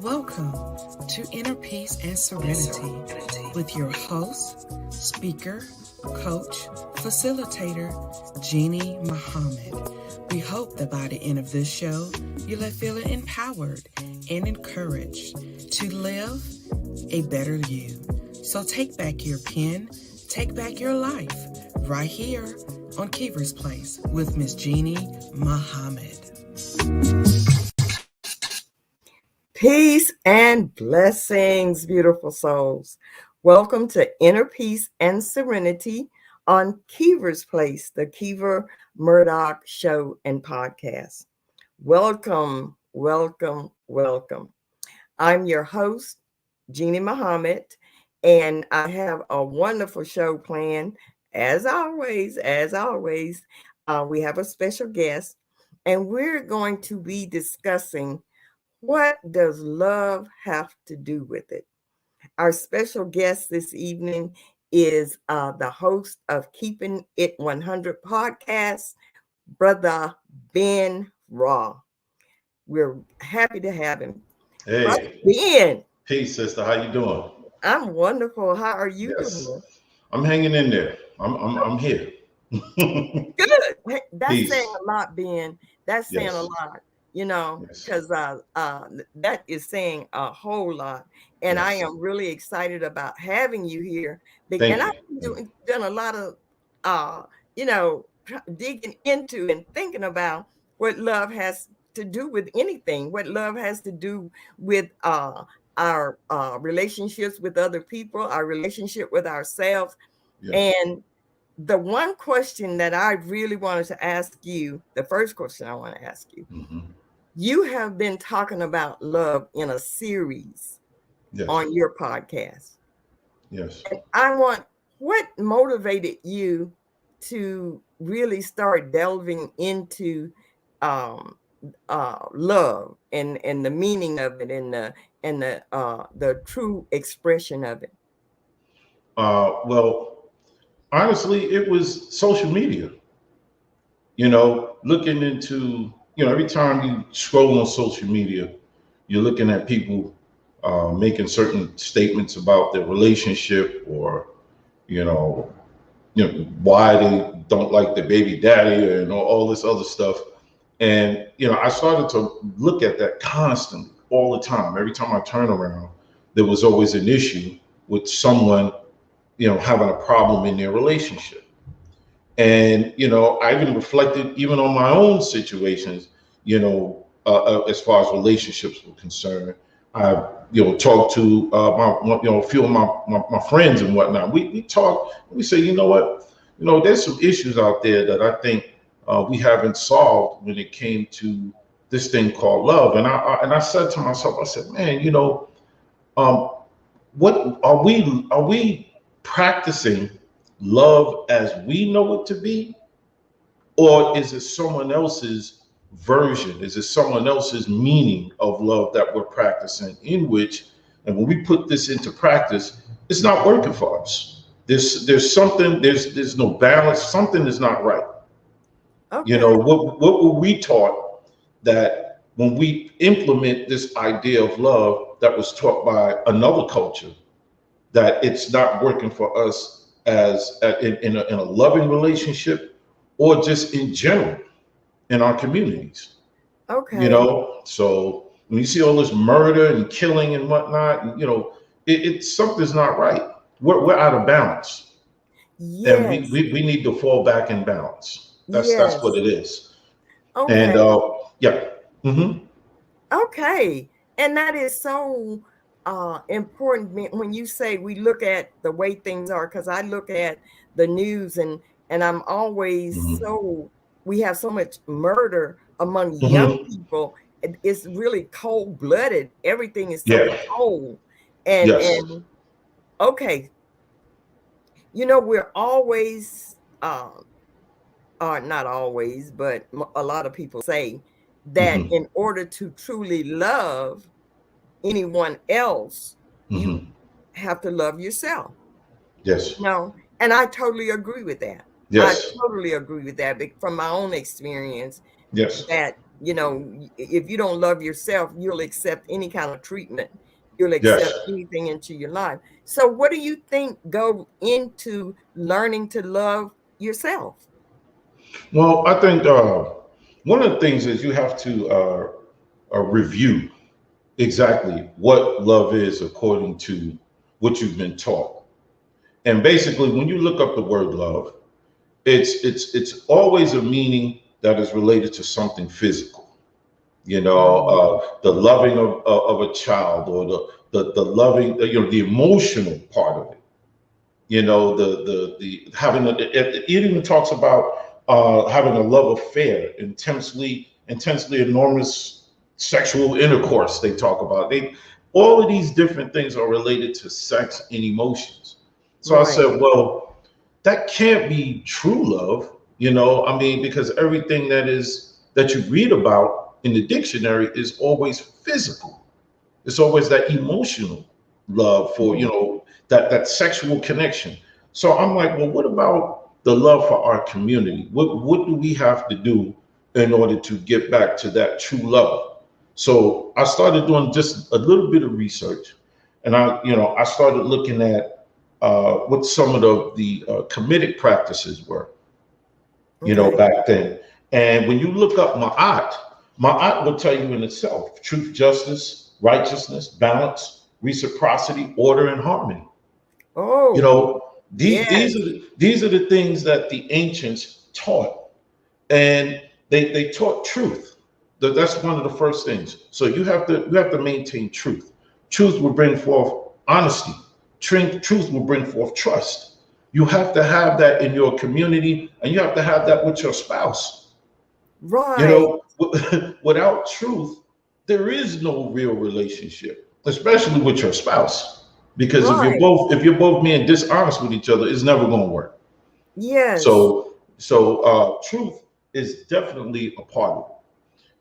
Welcome to Inner Peace and Serenity with your host, speaker, coach, facilitator, Jeannie Muhammad. We hope that by the end of this show, you'll feel empowered and encouraged to live a better you. So take back your pen, take back your life, right here on Keever's Place with Miss Jeannie Muhammad. Peace and blessings, beautiful souls. Welcome to Inner Peace and Serenity on Keever's Place, the Keever Murdaugh show and podcast. Welcome, welcome, welcome. I'm your host, Jeannie Muhammad, and I have a wonderful show planned. As always, we have a special guest, and we're going to be discussing what does love have to do with it? Our special guest this evening is the host of Keepin It 100 podcast, Brotha Ben Raw. We're happy to have him. Hey, Ben. Peace, sister. How you doing? I'm wonderful. How are you doing? I'm hanging in there. I'm here. Good. That's Peace. saying a lot, Ben. That's saying a lot. Because that is saying a whole lot. And I am really excited about having you here. And I've done a lot of, digging into and thinking about what love has to do with anything, what love has to do with our relationships with other people, our relationship with ourselves. Yeah. And the one question that I really wanted to ask you, the first question I want to ask you, you have been talking about love in a series on your podcast. Yes. And what motivated you to really start delving into love and the meaning of it and the true expression of it? Well, honestly, it was social media. Looking into, every time you scroll on social media, you're looking at people making certain statements about their relationship or, why they don't like their baby daddy and all this other stuff. And, I started to look at that constantly all the time. Every time I turn around, there was always an issue with someone, having a problem in their relationship. And, I even reflected even on my own situations, as far as relationships were concerned. I, talked to a few of my friends and whatnot. We talk, we say, there's some issues out there that I think we haven't solved when it came to this thing called love. And I said to myself, I said, man, what are we practicing love as we know it to be, or is it someone else's version? Is it someone else's meaning of love that we're practicing, in which, and when we put this into practice, it's not working for us. There's something, there's no balance, something is not right. Okay. What were we taught that when we implement this idea of love that was taught by another culture, that it's not working for us as in a loving relationship, or just in general in our communities? Okay. So when you see all this murder and killing and whatnot, it's something's not right. We're out of balance. Yes. And we need to fall back in balance. That's what it is. Okay. And Okay. And that is so important when you say we look at the way things are, because I look at the news and I'm always we have so much murder among young people. It's really cold-blooded. Everything is so cold. And okay, we're always not always, but a lot of people say that in order to truly love anyone else, you have to love yourself. Yes. And I totally agree with that. Yes. I totally agree with that from my own experience. Yes. That You know, if you don't love yourself, you'll accept any kind of treatment. You'll Yes. accept anything into your life. So what do you think go into learning to love yourself? Well, I think one of the things is you have to review exactly what love is according to what you've been taught. And basically, when you look up the word love, it's always a meaning that is related to something physical. The loving of a child, or the loving, the emotional part of it. The having it even talks about having a love affair, intensely enormous sexual intercourse. They talk about they all of these different things are related to sex and emotions. So I Right. said, well, that can't be true love. I mean, because everything that you read about in the dictionary is always physical. It's always that emotional love for, Mhm. that sexual connection. So I'm like, well, what about the love for our community? What do we have to do in order to get back to that true love? So I started doing just a little bit of research, and I started looking at what some of the comedic practices were, Okay. back then. And when you look up Ma'at will tell you in itself truth, justice, righteousness, balance, reciprocity, order, and harmony. You Oh, know, yes. these are the things that the ancients taught, and they taught truth. That's one of the first things. So you have to maintain truth. Truth will bring forth honesty. Truth will bring forth trust. You have to have that in your community, and you have to have that with your spouse. You Right. know, without truth, there is no real relationship, especially with your spouse. Because if you're Right. both if you're both being dishonest with each other, it's never going to work. Yes. So truth is definitely a part of it.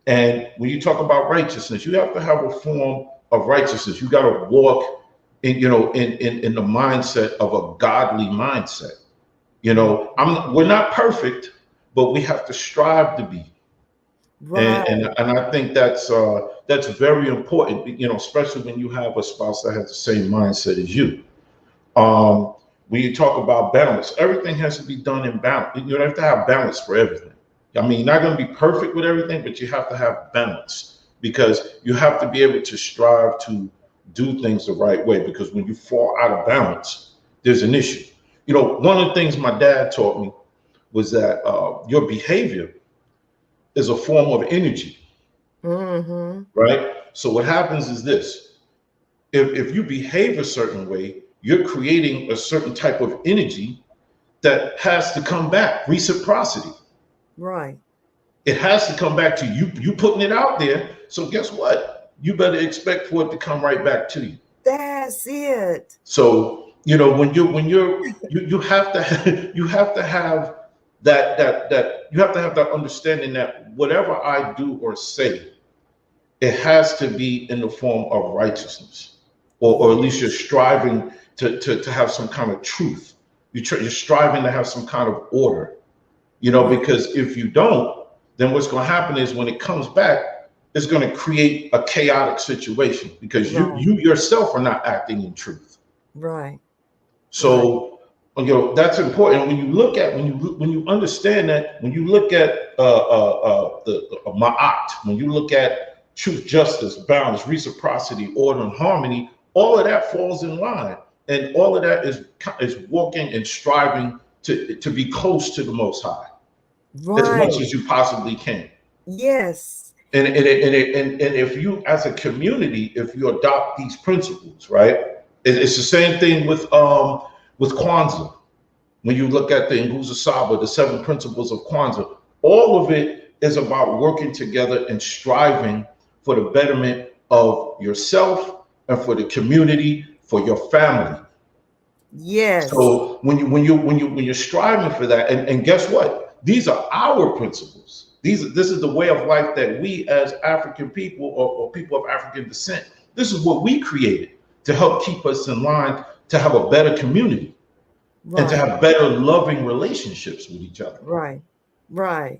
And when you talk about righteousness, you have to have a form of righteousness. You got to walk in the mindset of a godly mindset. Mm. We're not perfect, but we have to strive to be. Right. And I think that's very important, especially when you have a spouse that has the same mindset as you. Um, when you talk about balance, everything has to be done in balance. You have to have balance for everything. I mean, you're not going to be perfect with everything, but you have to have balance, because you have to be able to strive to do things the right way. Because when you fall out of balance, there's an issue. One of the things my dad taught me was that your behavior is a form of energy, Mm-hmm. right? So what happens is this: if you behave a certain way, you're creating a certain type of energy that has to come back. Reciprocity. Right. It has to come back to you. You putting it out there. So guess what? You better expect for it to come right back to you. That's it. So you have to you have to have that you have to have that understanding that whatever I do or say, it has to be in the form of righteousness, or at least you're Yes. striving to have some kind of truth. You're striving to have some kind of order, Right. because if you don't, then what's going to happen is when it comes back, it's going to create a chaotic situation, because Right. you yourself are not acting in truth. Right. Right. So that's important. When you look at when you understand that, when you look at the ma'at, when you look at truth, justice, balance, reciprocity, order, and harmony, all of that falls in line, and all of that is walking and striving to be close to the Most High as much Right. as you possibly can. Yes. And if you, as a community, if you adopt these principles, right? It's the same thing with Kwanzaa. When you look at the Nguzo Saba, the seven principles of Kwanzaa, all of it is about working together and striving for the betterment of yourself and for the community, for your family. Yes. So when you're striving for that, and guess what? These are our principles. This is the way of life that we as African people, or people of African descent, this is what we created to help keep us in line, to have a better community, and to Right. have better loving relationships with each other. Right. Right.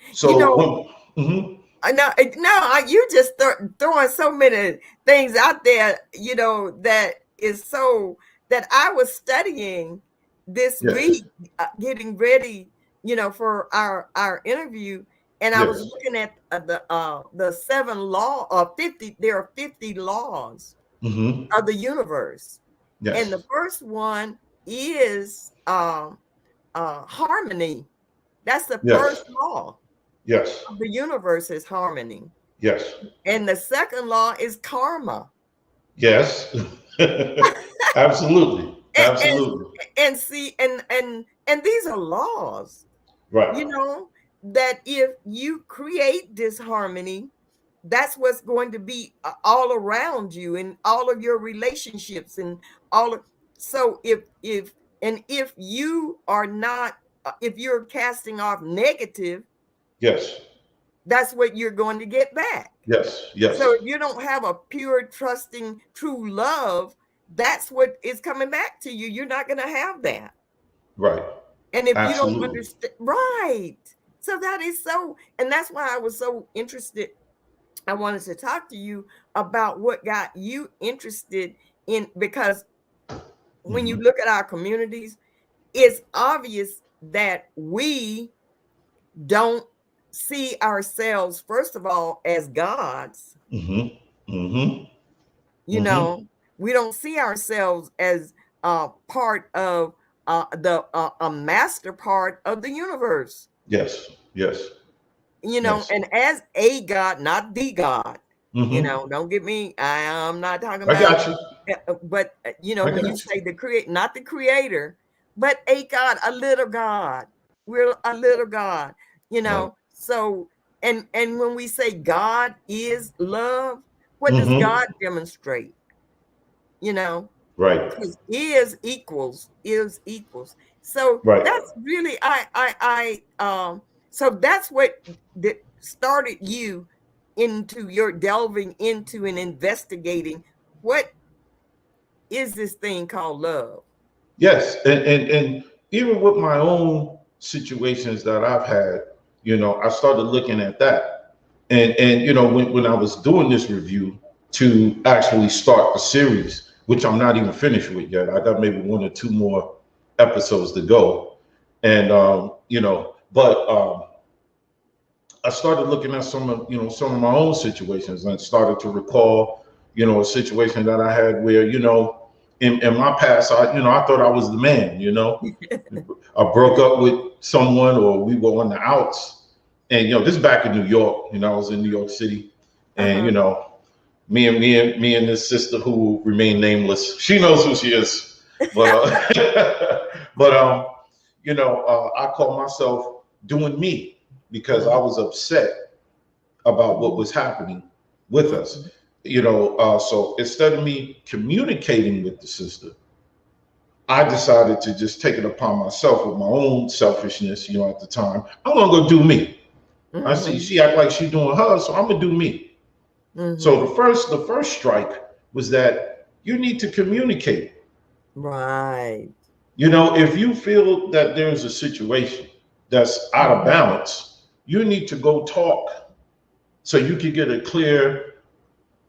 You So know, when mhm. You just throwing so many things out there, that is so that I was studying this Yes. week, getting ready, for our interview, and I was Yes. looking at the 7 law or 50. There are 50 laws Mm-hmm. of the universe, and Yes. the first one is harmony. That's the Yes. first law Yes. of the universe is harmony. Yes. And the second law is karma. Yes. Absolutely. And and, Absolutely. and see, and these are laws, Right. that if you create disharmony, that's what's going to be all around you in all of your relationships and all of, so if you are not, if you're casting off negative, Yes. that's what you're going to get back. Yes. So Yes. if you don't have a pure, trusting, true love, that's what is coming back to you. You're not going to have that. Right. And if you don't Absolutely. understand, right. So that is so, and that's why I was so interested. I wanted to talk to you about what got you interested in, because when you Mm-hmm. look at our communities, it's obvious that we don't see ourselves, first of all, as gods. Mm-hmm. Mm-hmm. You Mm-hmm. know, we don't see ourselves as part of a master part of the universe. Yes. Yes. Yes. And as a God, not the God. Mm-hmm. Don't get me. I am not talking I about, got you. but I when you got you. say not the creator, but a God, a little God. We're a little God. Right. So, and when we say God is love, what does Mm-hmm. God demonstrate? You know, Right. because is equals. So Right. that's really, so that's what that started you into your delving into and investigating what is this thing called love. Yes. And even with my own situations that I've had, I started looking at that. And when I was doing this review to actually start the series, which I'm not even finished with yet. I got maybe one or two more episodes to go. And but I started looking at some of my own situations and started to recall, a situation that I had where, in my past, I thought I was the man, I broke up with someone or we were on the outs. And, this is back in New York, I was in New York City and, Uh-huh. me and this sister who will remain nameless, she knows who she is, but, but, I call myself doing me because I was upset about what was happening with us. Mhm. So instead of me communicating with the sister, I decided to just take it upon myself with my own selfishness, at the time. I'm gonna go do me. I see Mhm. she act like she doing her, so I'm gonna do me. So Mhm. the first strike was that you need to communicate. Right. If you feel that there's a situation that's out of Mhm. balance, you need to go talk so you can get a clear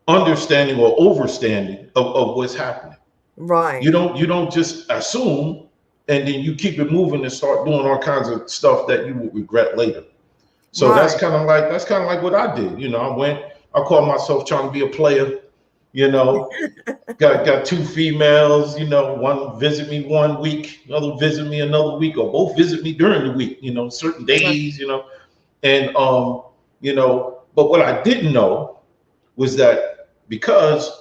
understanding or overstanding of what's happening. You Right. don't you don't just assume and then you keep it moving and start doing all kinds of stuff that you will regret later. So that's Right. kind of like what I did. I called myself trying to be a player, you know, got two females, one visit me one week, another visit me another week, or both visit me during the week, certain Right. days, and but what I didn't know was that because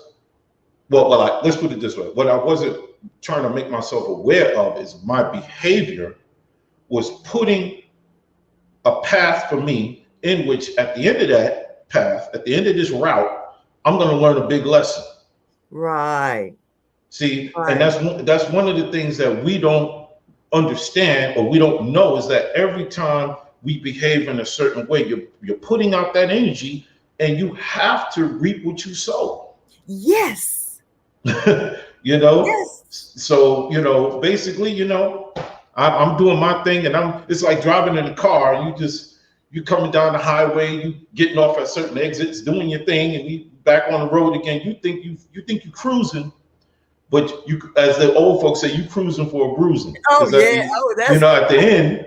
let's put it this way: what I wasn't trying to make myself aware of is my behavior was putting a path for me in which, at the end of that path, at the end of this route, I'm going to learn a big lesson. Right. See, and Right. that's one of the things that we don't understand or we don't know is that every time we behave in a certain way, you're putting out that energy, and you have to reap what you sow. Yes. you know, Yes. so basically, I'm doing my thing, and it's like driving in a car, and you coming down the highway, you getting off at certain exits, doing your thing, and you back on the road again. You think you cruising, but you, as the old folks say, you cruising for a bruising. Oh Because yeah. Oh, you that's know, at the end,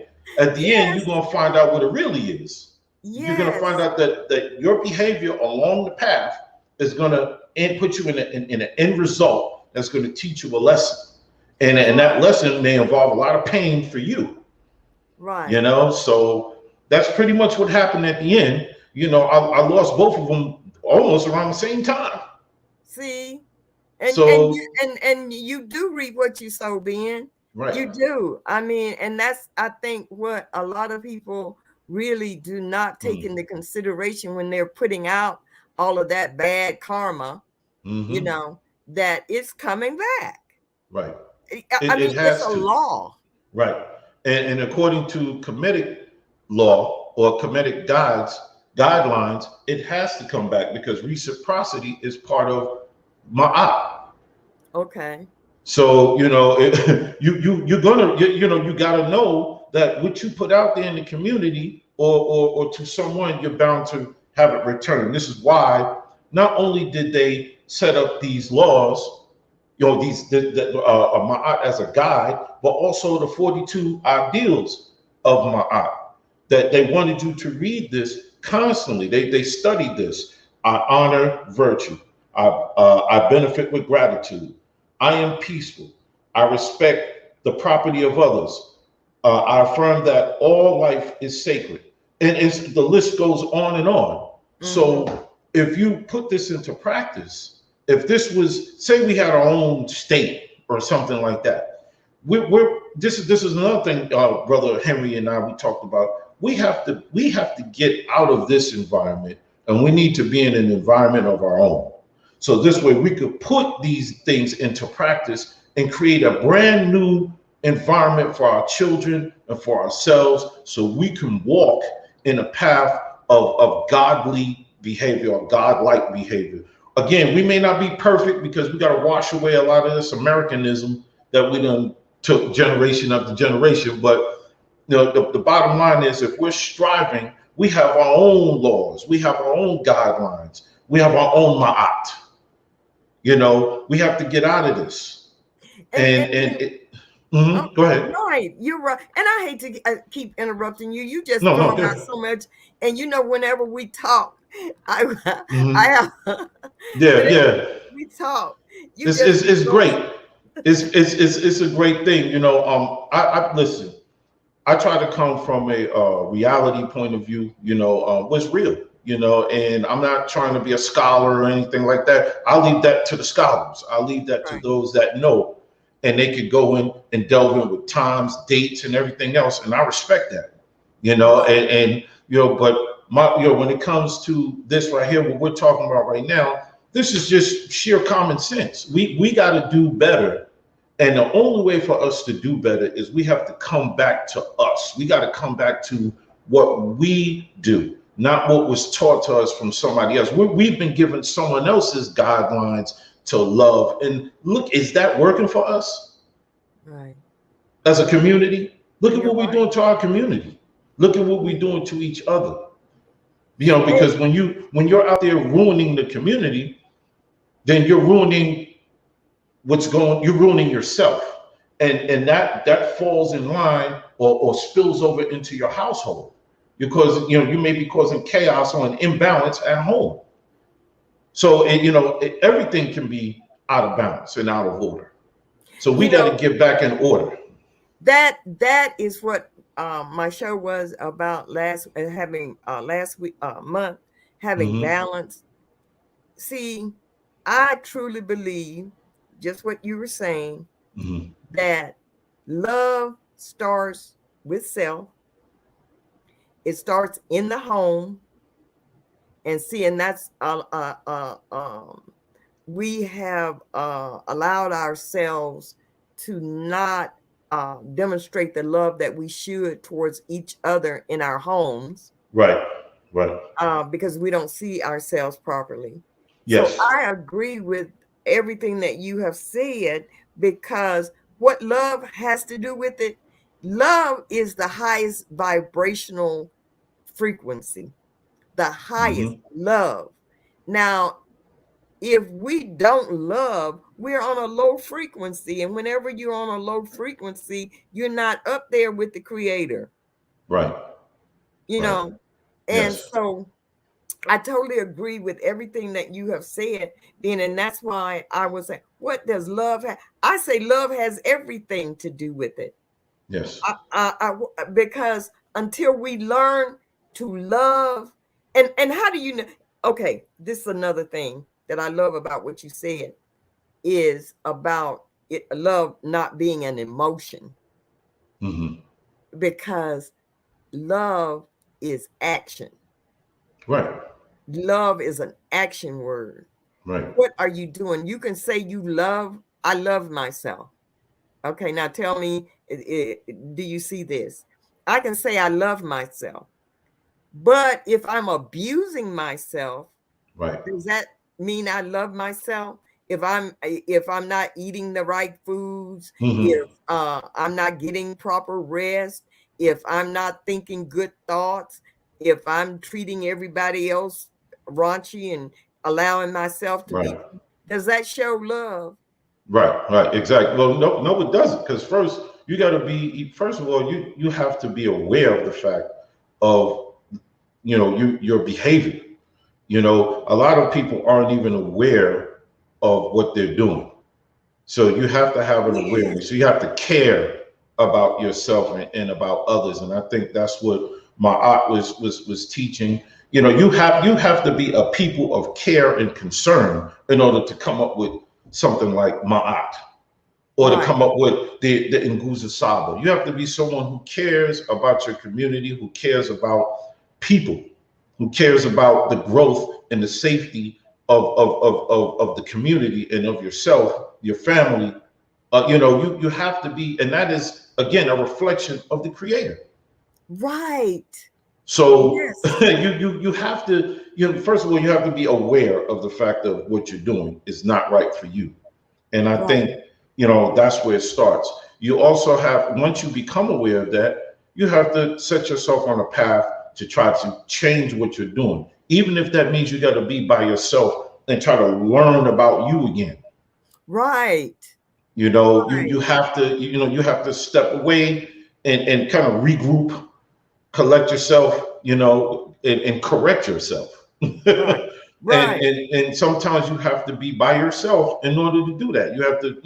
yes, you're gonna find out what it really is. You're gonna find yes, out that your behavior along the path is gonna put you in an end result that's gonna teach you a lesson, and that right, lesson may involve a lot of pain for you. You right. know, so that's pretty much what happened at the end. You know, I lost both of them almost around the same time. See, So and you do reap what you sow, Ben. right. You do. I mean, and that's I think what a lot of people really do not take Mm. into consideration when they're putting out all of that bad karma, you Hmm. know, that it's coming back. Right. I It mean, it's has a to. law. Right. And according to Kemetic law or Kemetic guidelines, it has to come back because reciprocity is part of ma'at. Okay. So you know, you're gonna you gotta know that what you put out there in the community or to someone, you're bound to have it returned. This is why not only did they set up these laws, you know, Ma'at as a guide, but also the 42 ideals of Ma'at, that they wanted you to read this constantly. They studied this. I honor virtue. I benefit with gratitude. I am peaceful. I respect the property of others. I affirm that all life is sacred. And the list goes on and on. Hmm. So if you put this into practice, if this was, say we had our own state or something like that, this is another thing, Brother Henry and I, we talked about. We have to get out of this environment, and we need to be in an environment of our own. So this way we could put these things into practice and create a brand new environment for our children and for ourselves so we can walk in a path of godly behavior or godlike behavior. Again, we may not be perfect because we got to wash away a lot of this Americanism that we done took generation after generation. But you know, the bottom line is if we're striving, we have our own laws, we have our own guidelines, we have our own ma'at. You know, we have to get out of this. And it, Oh, go ahead. right, you're right, and I hate to keep interrupting you. You just No, no, throwing go out ahead. so much, and you know, whenever we talk, I Hmm. I have Yeah, whenever yeah. we talk, you It's, just it's it's go. great. It's a great thing. You know, I listen. I try to come from a reality point of view. You know, what's real. You know, and I'm not trying to be a scholar or anything like that. I leave that to the scholars. I leave that to Right. those that know, and they could go in and delve in with times, dates, and everything else. And I respect that. You know, Right. and you know, but when it comes to this right here, what we're talking about right now, this is just sheer common sense. We got to do better, and the only way for us to do better is we have to come back to us. We got to come back to what we do, not what was taught to us from somebody else. We've been given someone else's guidelines to love, and look, is that working for us Right. as a community? Look at You're what we're right. doing to our community. Look at what we're doing to each other. You know, And, because when you're out there ruining the community, then you're ruining you're ruining yourself, and that falls in line or spills over into your household because you may be causing chaos or an imbalance at home. So everything can be out of balance and out of order. So we you got to know, get back in order. that is what my show was about having last week month, having Hmm. balance. See, I truly believe just what you were saying, Hmm. that love starts with self. It starts in the home, and see, and that's we have allowed ourselves to not demonstrate the love that we should towards each other in our homes, Right. Right. because we don't see ourselves properly. So Yes. I agree with everything that you have said, because what love has to do with it, love is the highest vibrational frequency, the highest Mhm. love. Now, if we don't love, we're on a low frequency. And whenever you're on a low frequency, you're not up there with the creator, Right. you Right. know. And Yes. so I totally agree with everything that you have said, then, and that's why I was saying, what does love have? I say love has everything to do with it. Yes. Because until we learn to love, and how do you know? Okay, this is another thing that I love about what you said is about it, love not being an emotion, Mhm. because love is action. Right. Love is an action word. Right. What are you doing? You can say you love, I love myself. Okay, now tell me, do you see this? I can say I love myself, but if I'm abusing myself, Right. does that mean I love myself? If I'm not eating the right foods, Mhm. if I'm not getting proper rest, if I'm not thinking good thoughts, if I'm treating everybody else raunchy and allowing myself to be, Right. does that show love? Right. Right. Exactly. Well, no, no, it doesn't. Because first, you got to be. First of all, you have to be aware of the fact of your behavior. A lot of people aren't even aware of what they're doing. So you have to have an Yes. awareness. So you have to care about yourself and about others. And I think that's what my aunt was teaching. You have to be a people of care and concern in order to come up with something like Ma'at, or to Right. come up with the Nguza Saba. You have to be someone who cares about your community, who cares about people, who cares about the growth and the safety of the community and of yourself, your family. You have to be, and that is again a reflection of the creator. Right. So Yes. you have to, first of all, you have to be aware of the fact of what you're doing is not right for you. And I Right. think, that's where it starts. You also have, once you become aware of that, you have to set yourself on a path to try to change what you're doing. Even if that means you got to be by yourself and try to learn about you again. Right. You Right. have to, step away and kind of regroup, collect yourself, and correct yourself. Right. and, Right. and sometimes you have to be by yourself in order to do that. You have to,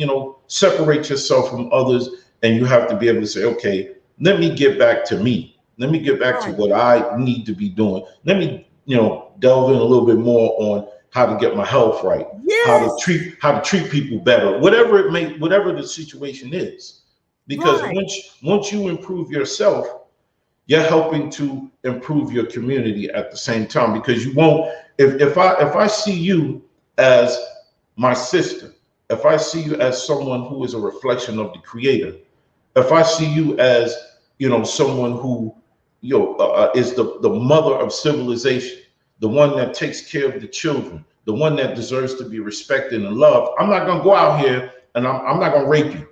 separate yourself from others, and you have to be able to say, okay, let me get back to me. Let me get back to Right. what I need to be doing. Let me, delve in a little bit more on how to get my health right, how to Yes. treat people better, whatever the situation is. Because Right. once you improve yourself, you're helping to improve your community at the same time, because you won't, if I see you as my sister, if I see you as someone who is a reflection of the creator, if I see you as someone who is the mother of civilization, the one that takes care of the children, the one that deserves to be respected and loved, I'm not going to go out here and I'm not going to rape you.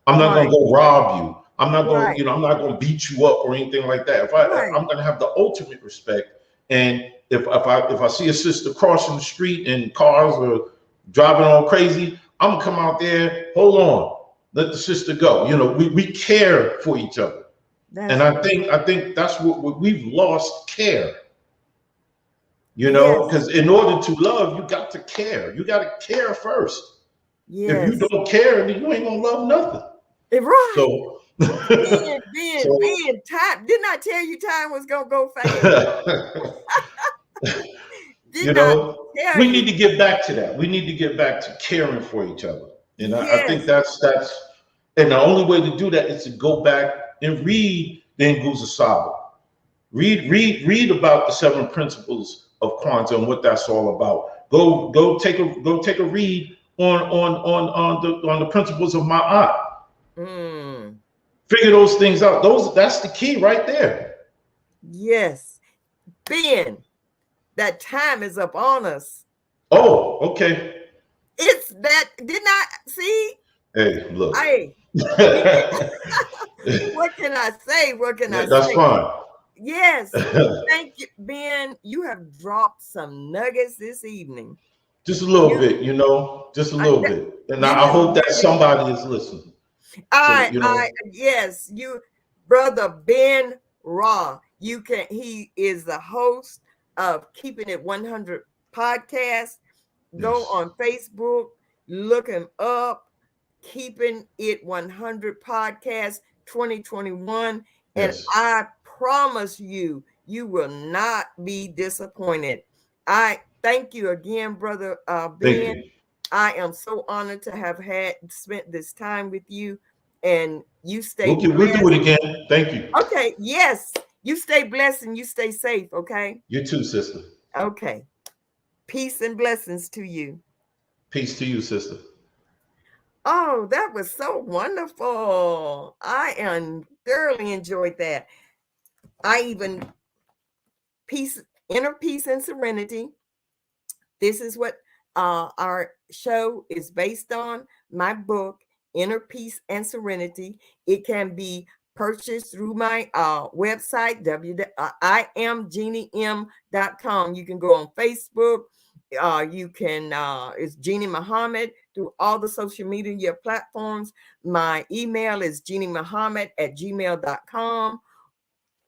I'm not gonna Right. go rob you. I'm not gonna, Right. I'm not gonna beat you up or anything like that. Right. I'm gonna have the ultimate respect. And if I see a sister crossing the street and cars are driving all crazy, I'm gonna come out there, hold on, let the sister go. We care for each other. And That's I right. think I think that's what we've lost, care. Yes. Because in order to love, you got to care. You got to care first. If you Yes. don't care, then you ain't gonna love nothing. Right. So, so Being time. Didn't I tell you time was gonna go fast? you Didn't I know, tell we need you? to get back to that. We need to get back to caring for each other. And I think Yes. that's and the only way to do that is to go back and read the Nguza Saba. Read about the 7 principles of Kwanzaa and what that's all about. Go take a read on the principles of Ma'at. Mm. Figure those things out. That's the key right there. Yes. Ben, that time is up on us. Oh, okay. It's that. Didn't I see? Hey, look. Hey, we, what can I say? What can I That's say? fine. Yes. Thank you, Ben. You have dropped some nuggets this evening. Just a little bit, just a little bit. And I hope that somebody is listening. Yes, Brother Ben Raw. He is the host of Keeping It 100 podcast. Go on Facebook, look him up, Keeping It 100 podcast 2021. And I promise you, you will not be disappointed. I thank you again, Brother Ben. I am so honored to have spent this time with you, and you stay blessed. We'll do it again. Thank you. Okay. Yes. You stay blessed and you stay safe. Okay. You too, sister. Okay. Peace and blessings to you. Peace to you, sister. Oh, that was so wonderful. I thoroughly enjoyed that. Inner peace and serenity. This is what our show is based on. My book, Inner Peace and Serenity. It can be purchased through my website, iamjeaniem.com. You can go on Facebook. It's Jeannie Muhammad through all the social media platforms. My email is jeanniemuhammad@gmail.com.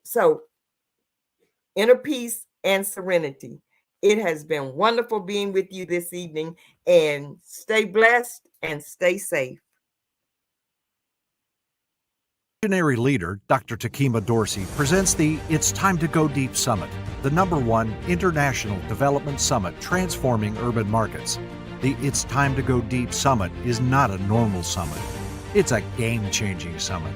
So, Inner Peace and Serenity. It has been wonderful being with you this evening, and stay blessed and stay safe. Visionary leader Dr. Takima Dorsey presents the It's Time to Go Deep Summit, the #1 international development summit transforming urban markets. The It's Time to Go Deep Summit is not a normal summit. It's a game-changing summit.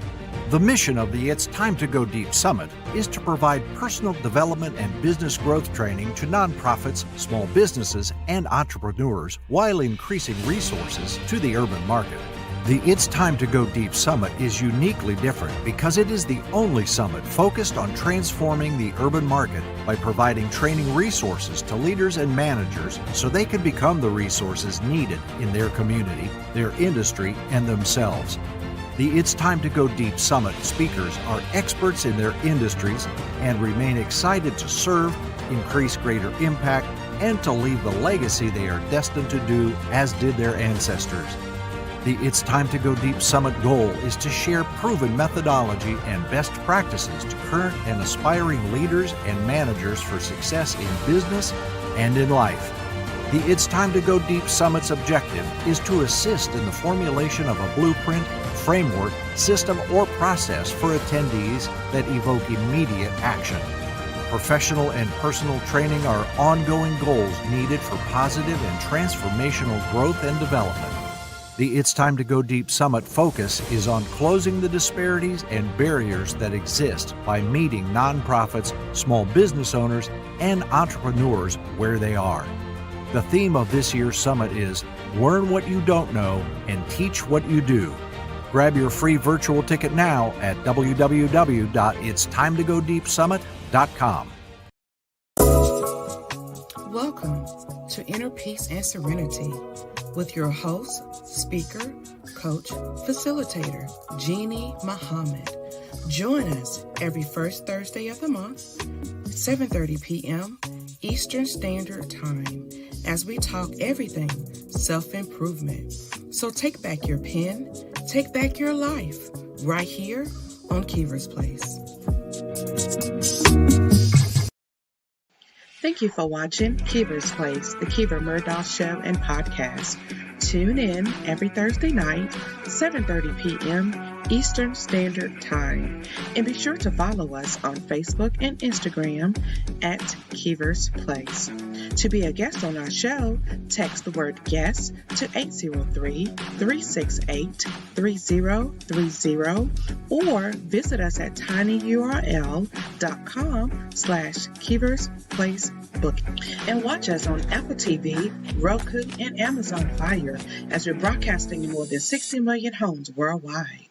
The mission of the It's Time to Go Deep Summit is to provide personal development and business growth training to nonprofits, small businesses, and entrepreneurs while increasing resources to the urban market. The It's Time to Go Deep Summit is uniquely different because it is the only summit focused on transforming the urban market by providing training resources to leaders and managers so they can become the resources needed in their community, their industry, and themselves. The It's Time to Go Deep Summit speakers are experts in their industries and remain excited to serve, increase greater impact, and to leave the legacy they are destined to do as did their ancestors. The It's Time to Go Deep Summit goal is to share proven methodology and best practices to current and aspiring leaders and managers for success in business and in life. The It's Time to Go Deep Summit's objective is to assist in the formulation of a blueprint, framework, system, or process for attendees that evoke immediate action. Professional and personal training are ongoing goals needed for positive and transformational growth and development. The It's Time to Go Deep Summit focus is on closing the disparities and barriers that exist by meeting nonprofits, small business owners, and entrepreneurs where they are. The theme of this year's summit is Learn What You Don't Know and Teach What You Do. Grab your free virtual ticket now at www.itstimetogodiepsummit.com. Welcome to Inner Peace and Serenity with your host, speaker, coach, facilitator, Jeannie Muhammad. Join us every first Thursday of the month, 7:30 p.m. Eastern Standard Time, as we talk everything self-improvement. So take back your pen, take back your life, right here on Keever's Place. Thank you for watching Keever's Place, the Keever Murdaugh Show and Podcast. Tune in every Thursday night, 7:30 p.m. Eastern Standard Time. And be sure to follow us on Facebook and Instagram at Keever's Place. To be a guest on our show, text the word guest to 803-368-3030 or visit us at tinyurl.com/Keever's Place Booking. And watch us on Apple TV, Roku, and Amazon Fire as we're broadcasting in more than 60 million homes worldwide.